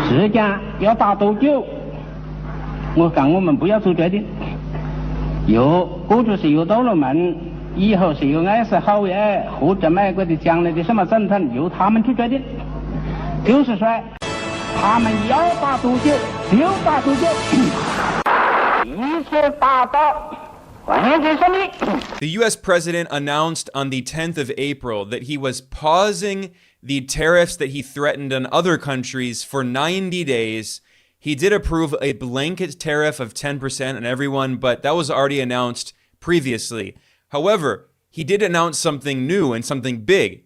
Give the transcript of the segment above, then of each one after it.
时间要打多久？我讲我们不要做决定。过去是由杜鲁门，以后是由艾森豪威尔，或者美国的将来的什么总统，由他们去决定。就是说，他们要打多久就打多久，一直打到完全胜利。The U.S. president announced on the 10th of April that he was pausing the tariffs that he threatened on other countries for 90 days. He did approve a blanket tariff of 10% on everyone, but that was already announced previously. However, he did announce something new and something big.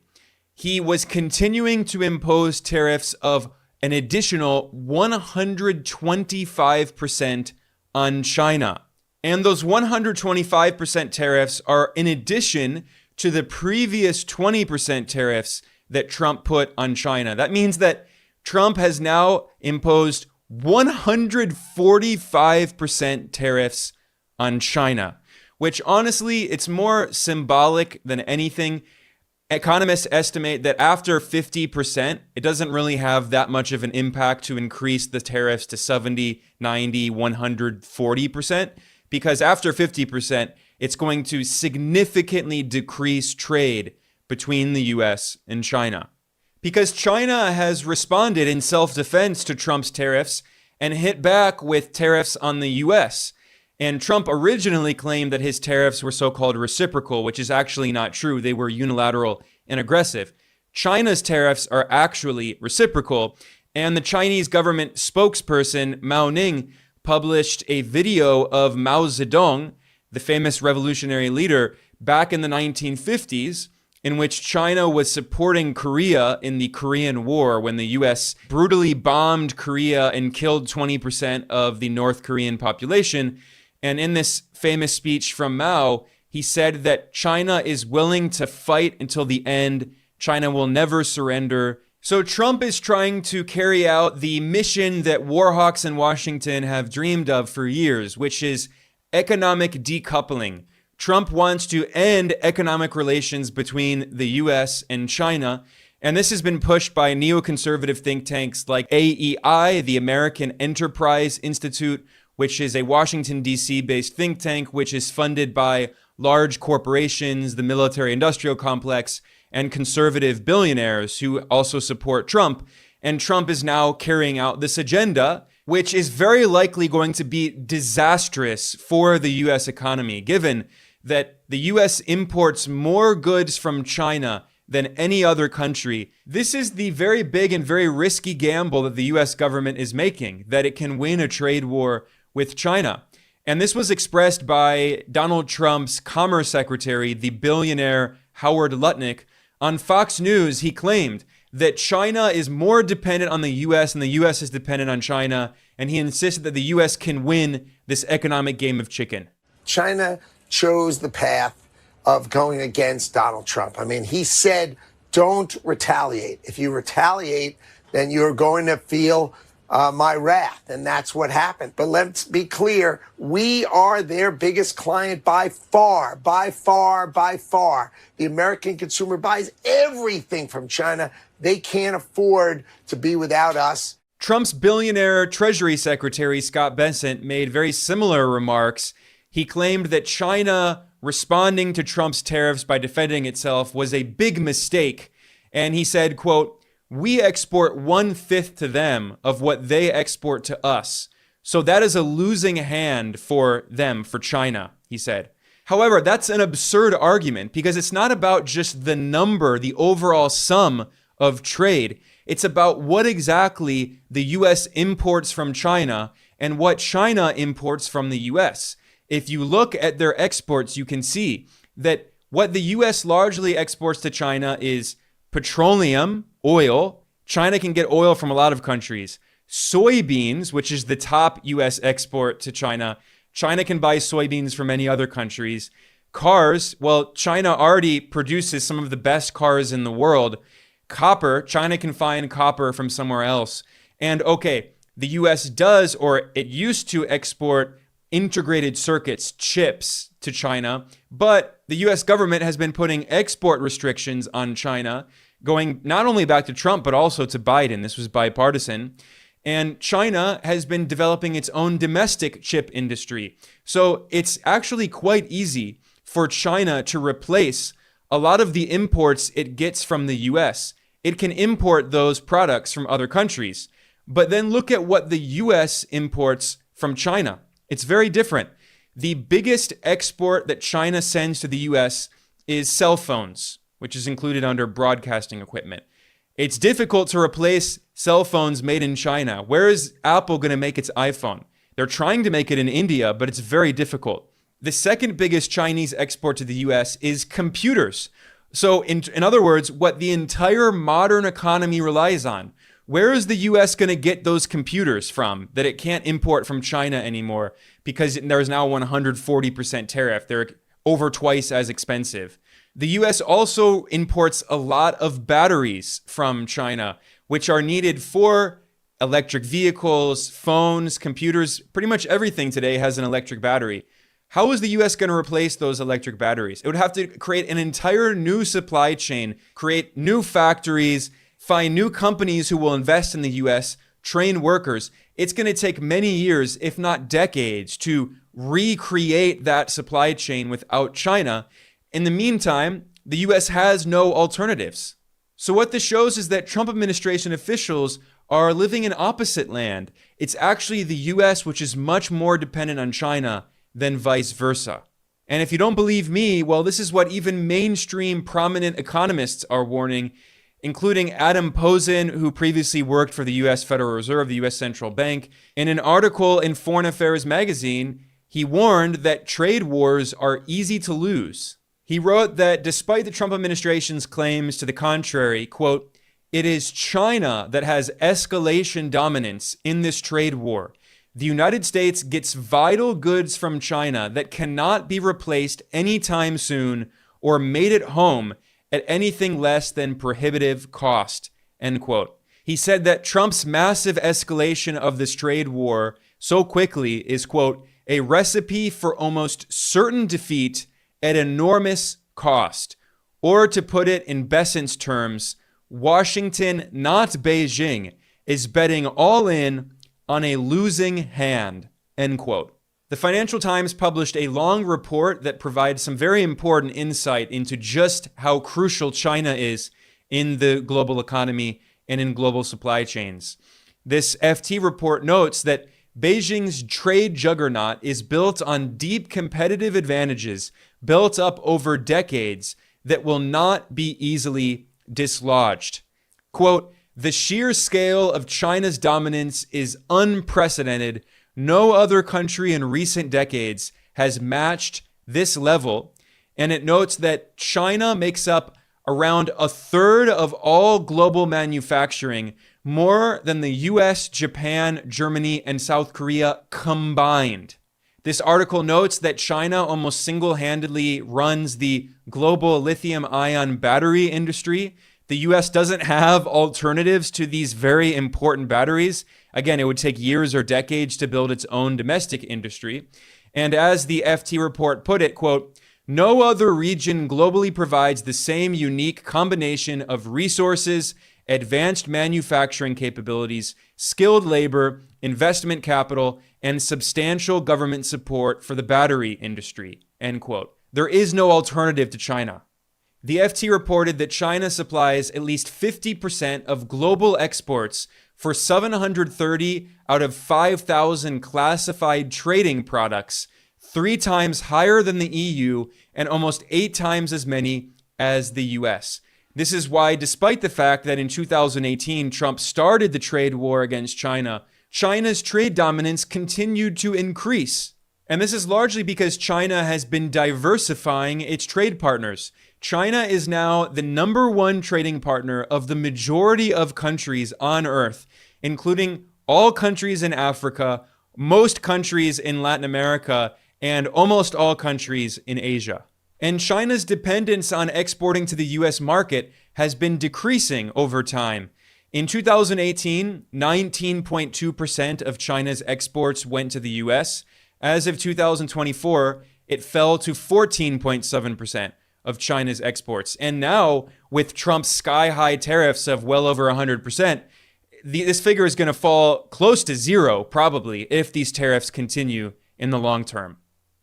He was continuing to impose tariffs of an additional 125% on China. And those 125% tariffs are in addition to the previous 20% tariffs that Trump put on China. That means that Trump has now imposed 145% tariffs on China, which honestly, it's more symbolic than anything. Economists estimate that after 50%, it doesn't really have that much of an impact to increase the tariffs to 70, 90, 140%, because after 50%, it's going to significantly decrease trade between the US and China. Because China has responded in self-defense to Trump's tariffs and hit back with tariffs on the US. And Trump originally claimed that his tariffs were so-called reciprocal, which is actually not true. They were unilateral and aggressive. China's tariffs are actually reciprocal. And the Chinese government spokesperson, Mao Ning, published a video of Mao Zedong, the famous revolutionary leader, back in the 1950s, in which China was supporting Korea in the Korean War when the US brutally bombed Korea and killed 20% of the North Korean population. And in this famous speech from Mao, he said that China is willing to fight until the end. China will never surrender. So Trump is trying to carry out the mission that warhawks in Washington have dreamed of for years, which is economic decoupling. Trump wants to end economic relations between the US and China, and this has been pushed by neoconservative think tanks like AEI, the American Enterprise Institute, which is a Washington, D.C. based think tank, which is funded by large corporations, the military-industrial complex, and conservative billionaires who also support Trump. And Trump is now carrying out this agenda, which is very likely going to be disastrous for the U.S. economy, given that the U.S. imports more goods from China than any other country. This is the very big and very risky gamble that the U.S. government is making, that it can win a trade war with China. And this was expressed by Donald Trump's Commerce Secretary, the billionaire Howard Lutnick. On Fox News, he claimed that China is more dependent on the U.S. and the U.S. is dependent on China, and he insisted that the U.S. can win this economic game of chicken. China chose the path of going against Donald Trump. I mean, he said, don't retaliate. If you retaliate, then you're going to feel my wrath. And that's what happened. But let's be clear. We are their biggest client by far, by far, by far. The American consumer buys everything from China. They can't afford to be without us. Trump's billionaire Treasury Secretary Scott Bessent made very similar remarks. He claimed that China responding to Trump's tariffs by defending itself was a big mistake. And he said, quote, "We export 1/5 to them of what they export to us. So that is a losing hand for them, for China," he said. However, that's an absurd argument because it's not about just the number, the overall sum of trade. It's about what exactly the U.S. imports from China and what China imports from the U.S. If you look at their exports, you can see that what the U.S. largely exports to China is petroleum, oil. China can get oil from a lot of countries. Soybeans, which is the top U.S. export to China. China can buy soybeans from many other countries. Cars, well, China already produces some of the best cars in the world. Copper, China can find copper from somewhere else. And okay, the U.S. does, or it used to export integrated circuits, chips to China, but the U.S. government has been putting export restrictions on China, going not only back to Trump, but also to Biden. This was bipartisan. And China has been developing its own domestic chip industry. So it's actually quite easy for China to replace a lot of the imports it gets from the US. It can import those products from other countries. But then look at what the US imports from China. It's very different. The biggest export that China sends to the US is cell phones, which is included under broadcasting equipment. It's difficult to replace cell phones made in China. Where is Apple going to make its iPhone? They're trying to make it in India, but it's very difficult. The second biggest Chinese export to the US is computers. So in other words, what the entire modern economy relies on. Where is the US going to get those computers from that it can't import from China anymore because there's now 140% tariff? They're over twice as expensive. The US also imports a lot of batteries from China, which are needed for electric vehicles, phones, computers. Pretty much everything today has an electric battery. How is the US going to replace those electric batteries? It would have to create an entire new supply chain, create new factories, find new companies who will invest in the US, train workers. It's going to take many years, if not decades, to recreate that supply chain without China. In the meantime, the US has no alternatives. So what this shows is that Trump administration officials are living in opposite land. It's actually the US which is much more dependent on China than vice versa. And if you don't believe me, well, this is what even mainstream prominent economists are warning, including Adam Posen, who previously worked for the US Federal Reserve, the US Central Bank. In an article in Foreign Affairs magazine, he warned that trade wars are easy to lose. He wrote that despite the Trump administration's claims to the contrary, quote, "It is China that has escalation dominance in this trade war. The United States gets vital goods from China that cannot be replaced anytime soon or made at home at anything less than prohibitive cost," end quote. He said that Trump's massive escalation of this trade war so quickly is, quote, "a recipe for almost certain defeat at enormous cost." Or to put it in Bessent's terms, Washington, not Beijing, is betting all in on a losing hand, end quote. The Financial Times published a long report that provides some very important insight into just how crucial China is in the global economy and in global supply chains. This FT report notes that Beijing's trade juggernaut is built on deep competitive advantages built up over decades that will not be easily dislodged. Quote, "The sheer scale of China's dominance is unprecedented. No other country in recent decades has matched this level." And it notes that China makes up around a third of all global manufacturing, more than the US, Japan, Germany, and South Korea combined. This article notes that China almost single-handedly runs the global lithium-ion battery industry. The US doesn't have alternatives to these very important batteries. Again, it would take years or decades to build its own domestic industry. And as the FT report put it, quote, "No other region globally provides the same unique combination of resources, advanced manufacturing capabilities, skilled labor, investment capital, and substantial government support for the battery industry," end quote. There is no alternative to China. The FT reported that China supplies at least 50% of global exports for 730 out of 5,000 classified trading products, 3 times higher than the EU and almost 8 times as many as the US. This is why, despite the fact that in 2018 Trump started the trade war against China, China's trade dominance continued to increase. And this is largely because China has been diversifying its trade partners. China is now the number one trading partner of the majority of countries on Earth, including all countries in Africa, most countries in Latin America, and almost all countries in Asia. And China's dependence on exporting to the US market has been decreasing over time. In 2018, 19.2% of China's exports went to the US. As of 2024, it fell to 14.7% of China's exports. And now, with Trump's sky-high tariffs of well over 100%, this figure is going to fall close to zero, probably, if these tariffs continue in the long term.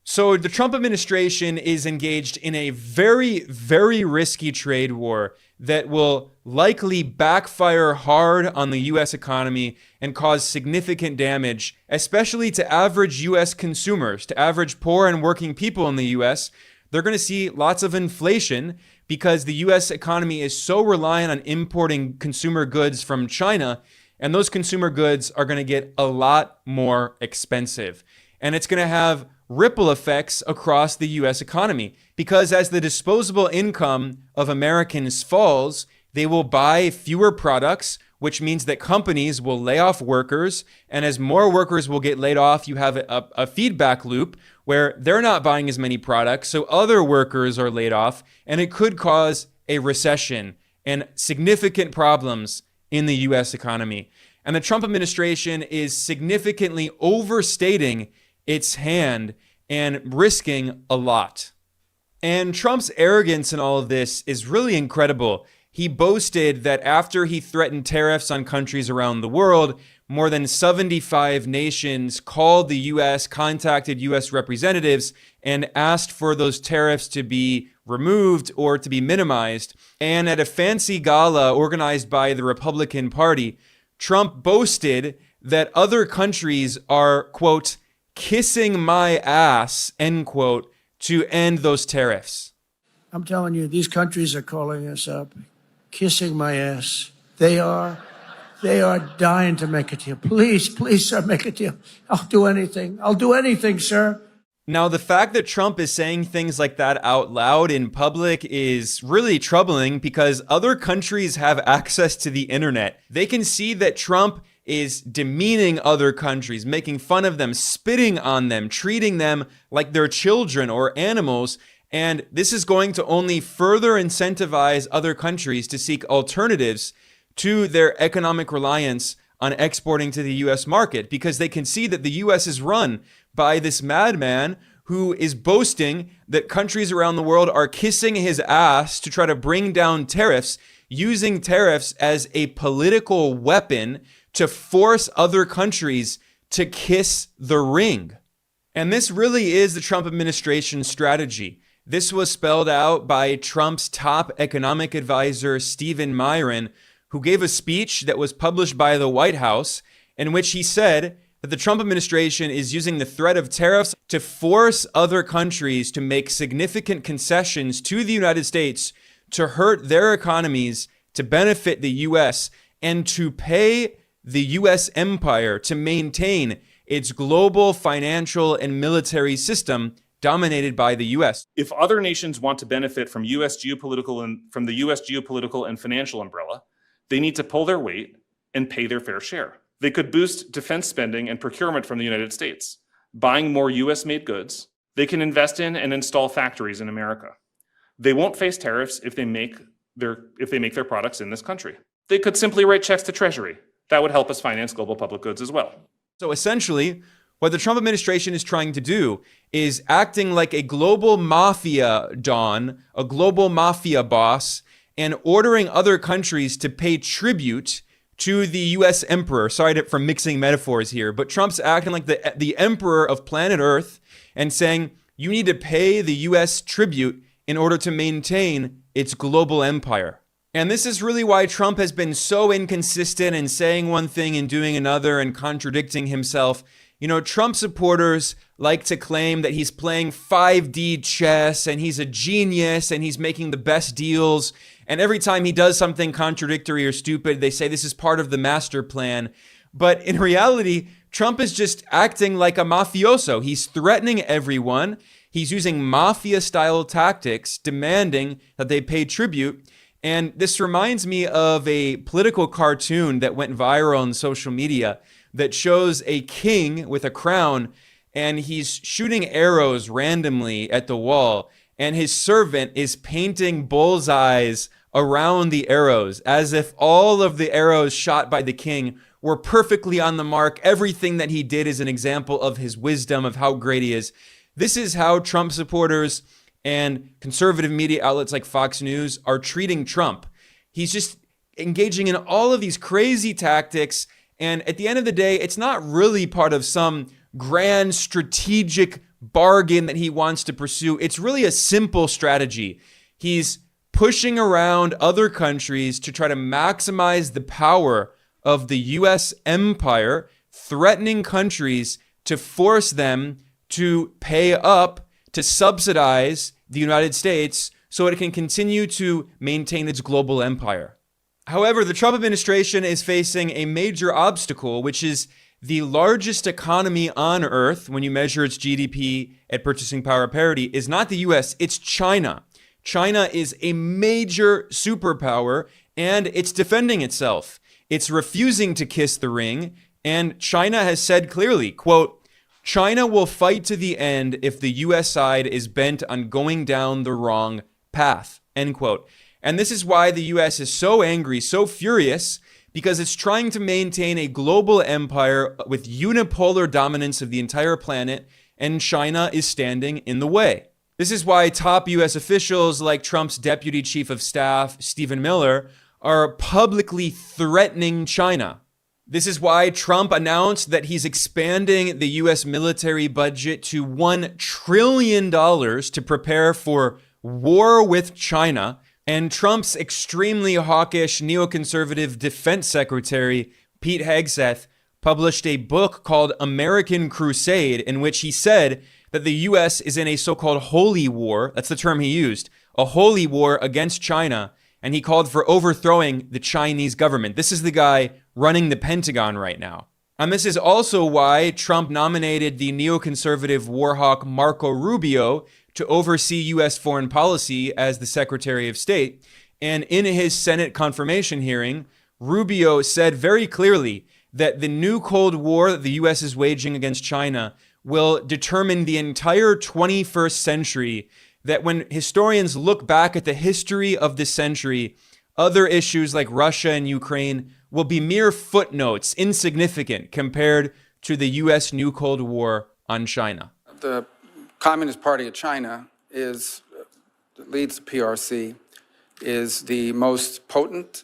So the Trump administration is engaged in a very, very risky trade war that will likely backfire hard on the U.S. economy and cause significant damage, especially to average U.S. consumers, to average poor and working people in the U.S. They're going to see lots of inflation because the U.S. economy is so reliant on importing consumer goods from China, and those consumer goods are going to get a lot more expensive. And it's going to have ripple effects across the U.S. economy because as the disposable income of Americans falls, they will buy fewer products, which means that companies will lay off workers. And as more workers will get laid off, you have a feedback loop where they're not buying as many products, so other workers are laid off, and it could cause a recession and significant problems in the U.S. economy. And the Trump administration is significantly overstating its hand and risking a lot. And Trump's arrogance in all of this is really incredible. He boasted that after he threatened tariffs on countries around the world, more than 75 nations called the U.S., contacted U.S. representatives, and asked for those tariffs to be removed or to be minimized. And at a fancy gala organized by the Republican Party, Trump boasted that other countries are, quote, kissing my ass, end quote, to end those tariffs. I'm telling you, these countries are calling us up, kissing my ass. They are dying to make a deal. Please, please, sir, make a deal. I'll do anything. I'll do anything, sir. Now, the fact that Trump is saying things like that out loud in public is really troubling because other countries have access to the internet. They can see that Trump is demeaning other countries, making fun of them, spitting on them, treating them like they're children or animals. And this is going to only further incentivize other countries to seek alternatives to their economic reliance on exporting to the U.S. market because they can see that the U.S. is run by this madman who is boasting that countries around the world are kissing his ass to try to bring down tariffs, using tariffs as a political weapon to force other countries to kiss the ring. And this really is the Trump administration's strategy. This was spelled out by Trump's top economic advisor, Stephen Myron, who gave a speech that was published by the White House in which he said that the Trump administration is using the threat of tariffs to force other countries to make significant concessions to the United States to hurt their economies, to benefit the U.S., and to pay the U.S. empire to maintain its global financial and military system dominated by the U.S. If other nations want to benefit from the U.S. geopolitical and financial umbrella, they need to pull their weight and pay their fair share. They could boost defense spending and procurement from the United States, buying more U.S.-made goods. They can invest in and install factories in America. They won't face tariffs if they make their products in this country. They could simply write checks to Treasury. That would help us finance global public goods as well. So essentially, what the Trump administration is trying to do is acting like a global mafia don, a global mafia boss, and ordering other countries to pay tribute to the U.S. emperor. Sorry for mixing metaphors here, but Trump's acting like the emperor of planet Earth and saying, you need to pay the U.S. tribute in order to maintain its global empire. And this is really why Trump has been so inconsistent in saying one thing and doing another and contradicting himself. You know, Trump supporters like to claim that he's playing 5D chess and he's a genius and he's making the best deals. And every time he does something contradictory or stupid, they say this is part of the master plan. But in reality, Trump is just acting like a mafioso. He's threatening everyone. He's using mafia-style tactics, demanding that they pay tribute. And this reminds me of a political cartoon that went viral on social media that shows a king with a crown, and he's shooting arrows randomly at the wall, and his servant is painting bullseyes around the arrows as if all of the arrows shot by the king were perfectly on the mark. Everything that he did is an example of his wisdom, of how great he is. This is how Trump supporters and conservative media outlets like Fox News are treating Trump. He's just engaging in all of these crazy tactics. And at the end of the day, it's not really part of some grand strategic bargain that he wants to pursue. It's really a simple strategy. He's pushing around other countries to try to maximize the power of the US empire, threatening countries to force them to pay up to subsidize the United States so it can continue to maintain its global empire. However, the Trump administration is facing a major obstacle, which is the largest economy on earth, when you measure its GDP at purchasing power parity, is not the US, it's China. China is a major superpower, and it's defending itself. It's refusing to kiss the ring, and China has said clearly, quote, China will fight to the end if the US side is bent on going down the wrong path, end quote. And this is why the US is so angry, so furious, because it's trying to maintain a global empire with unipolar dominance of the entire planet, and China is standing in the way. This is why top US officials like Trump's Deputy Chief of Staff, Stephen Miller, are publicly threatening China. This is why Trump announced that he's expanding the US military budget to $1 trillion to prepare for war with China. And Trump's extremely hawkish neoconservative defense secretary, Pete Hegseth, published a book called American Crusade, in which he said that the US is in a so-called holy war. That's the term he used, a holy war against China. And he called for overthrowing the Chinese government. This is the guy running the Pentagon right now. And this is also why Trump nominated the neoconservative war hawk Marco Rubio to oversee U.S. foreign policy as the Secretary of State. And in his Senate confirmation hearing, Rubio said very clearly that the new Cold War that the U.S. is waging against China will determine the entire 21st century, that when historians look back at the history of this century, other issues like Russia and Ukraine will be mere footnotes, insignificant compared to the U.S. new Cold War on China. The Communist Party of China leads the PRC, is the most potent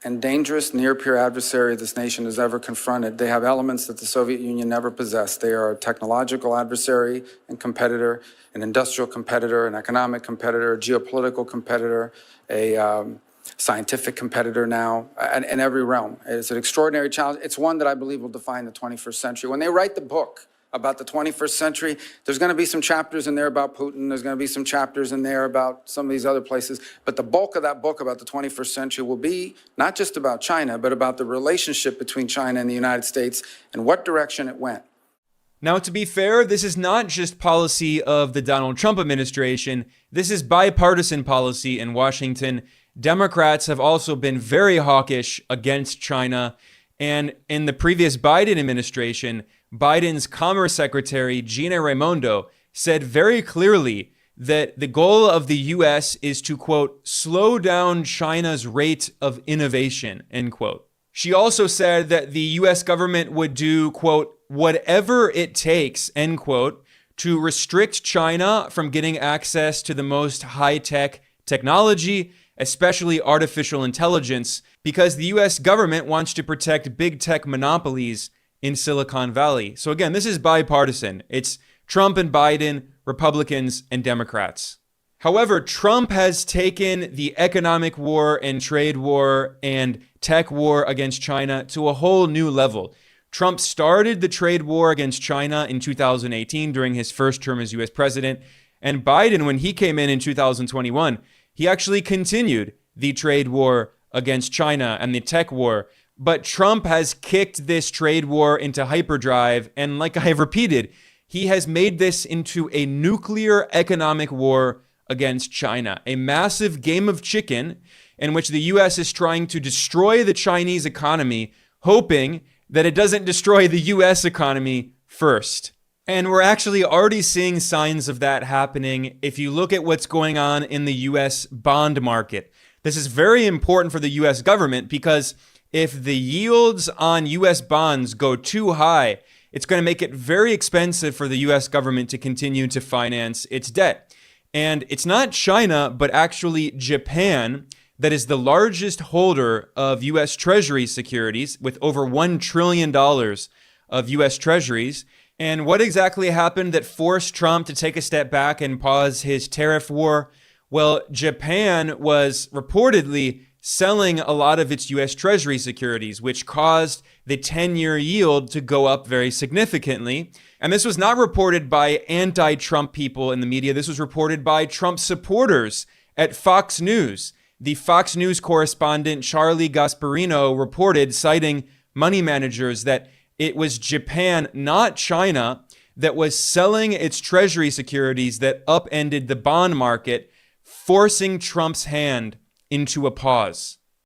and dangerous near-peer adversary this nation has ever confronted. They have elements that the Soviet Union never possessed. They are a technological adversary and competitor, an industrial competitor, an economic competitor, a geopolitical competitor, a scientific competitor now, in every realm. It's an extraordinary challenge. It's one that I believe will define the 21st century. When they write the book about the 21st century, there's going to be some chapters in there about Putin. There's going to be some chapters in there about some of these other places. But the bulk of that book about the 21st century will be not just about China, but about the relationship between China and the United States and what direction it went. Now, to be fair, this is not just policy of the Donald Trump administration. This is bipartisan policy in Washington. Democrats have also been very hawkish against China. And in the previous Biden administration, Biden's Commerce Secretary, Gina Raimondo, said very clearly that the goal of the U.S. is to, quote, slow down China's rate of innovation, end quote. She also said that the U.S. government would do, quote, whatever it takes, end quote, to restrict China from getting access to the most high-tech technology, especially artificial intelligence, because the U.S. government wants to protect big tech monopolies in Silicon Valley. So again, this is bipartisan. It's Trump and Biden, Republicans and Democrats. However, Trump has taken the economic war and trade war and tech war against China to a whole new level. Trump started the trade war against China in 2018 during his first term as U.S. president. And Biden, when he came in 2021, he actually continued the trade war against China and the tech war. But Trump has kicked this trade war into hyperdrive. And like I have repeated, he has made this into a nuclear economic war against China, a massive game of chicken in which the U.S. is trying to destroy the Chinese economy, hoping that it doesn't destroy the U.S. economy first. And we're actually already seeing signs of that happening if you look at what's going on in the U.S. bond market. This is very important for the U.S. government because if the yields on U.S. bonds go too high, it's going to make it very expensive for the U.S. government to continue to finance its debt. And it's not China, but actually Japan that is the largest holder of U.S. Treasury securities with over $1 trillion of U.S. Treasuries. And what exactly happened that forced Trump to take a step back and pause his tariff war? Well, Japan was reportedly selling a lot of its U.S. Treasury securities, which caused the 10-year yield to go up very significantly. And this was not reported by anti-Trump people in the media. This was reported by Trump supporters at Fox News. The Fox News correspondent Charlie Gasparino reported, citing money managers, that it was Japan, not China, that was selling its Treasury securities that upended the bond market, forcing Trump's hand into a pause.